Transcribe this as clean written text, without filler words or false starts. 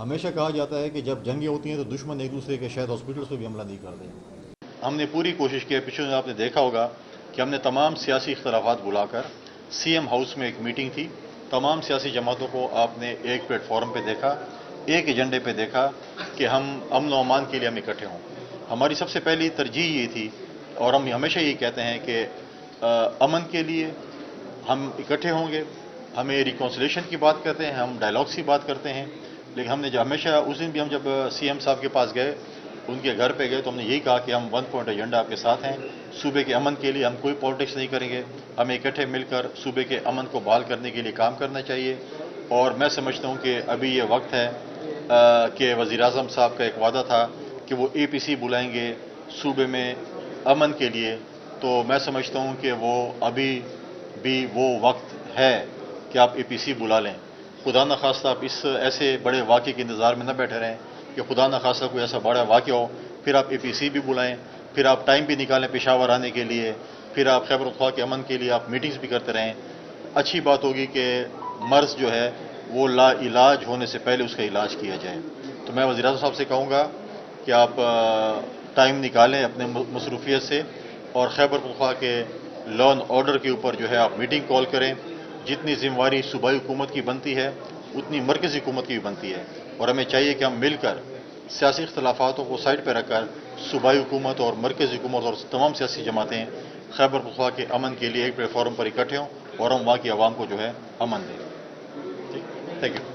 ہمیشہ کہا جاتا ہے کہ جب جنگیں ہوتی ہیں تو دشمن ایک دوسرے کے شاید ہاسپٹلس پہ بھی حملہ نہیں کرتے. ہم نے پوری کوشش کی ہے. پچھلے آپ نے دیکھا ہوگا کہ ہم نے تمام سیاسی اختلافات بلا کر سی ایم ہاؤس میں ایک میٹنگ تھی. تمام سیاسی جماعتوں کو آپ نے ایک پلیٹ فارم پہ دیکھا, ایک ایجنڈے پہ دیکھا کہ ہم امن و امان کے لیے ہم اکٹھے ہوں. ہماری سب سے پہلی ترجیح یہ تھی, اور ہم ہمیشہ یہ کہتے ہیں کہ امن کے لیے ہم اکٹھے ہوں گے. ہمیں ریکانسلیشن کی بات کرتے ہیں, ہم ڈائلاگس کی بات کرتے ہیں, لیکن ہم نے ہمیشہ اس دن بھی ہم جب سی ایم صاحب کے پاس گئے, ان کے گھر پہ گئے, تو ہم نے یہی کہا کہ ہم 1 پوائنٹ ایجنڈا آپ کے ساتھ ہیں. صوبے کے امن کے لیے ہم کوئی پالیٹکس نہیں کریں گے. ہمیں اکٹھے مل کر صوبے کے امن کو بحال کرنے کے لیے کام کرنا چاہیے. اور میں سمجھتا ہوں کہ ابھی یہ وقت ہے کہ وزیر اعظم صاحب کا ایک وعدہ تھا کہ وہ اے پی سی بلائیں گے صوبے میں امن کے لیے. تو میں سمجھتا ہوں کہ وہ ابھی بھی وہ وقت ہے کہ آپ اے پی سی بلا لیں. خدا نخواستہ آپ اس ایسے بڑے واقعے کے انتظار میں نہ بیٹھے رہیں کہ خدا نخواستہ کوئی ایسا بڑا واقعہ ہو, پھر آپ اے پی سی بھی بلائیں, پھر آپ ٹائم بھی نکالیں پشاور آنے کے لیے, پھر آپ خیبر پختونخوا کے امن کے لیے آپ میٹنگز بھی کرتے رہیں. اچھی بات ہوگی کہ مرض جو ہے وہ لا علاج ہونے سے پہلے اس کا علاج کیا جائے. تو میں وزیر اعظم صاحب سے کہوں گا کہ آپ ٹائم نکالیں اپنے مصروفیت سے, اور خیبر پختونخوا کے لا اینڈ آرڈر کے اوپر جو ہے آپ میٹنگ کال کریں. جتنی ذمہ داری صوبائی حکومت کی بنتی ہے اتنی مرکزی حکومت کی بھی بنتی ہے, اور ہمیں چاہیے کہ ہم مل کر سیاسی اختلافاتوں کو سائڈ پہ رکھ کر صوبائی حکومت اور مرکزی حکومت اور تمام سیاسی جماعتیں خیبر پختونخوا کے امن کے لیے ایک پلیٹ فارم پر اکٹھے ہوں اور ہم وہاں کی عوام کو جو ہے امن دیں. ٹھیک, تھینک یو.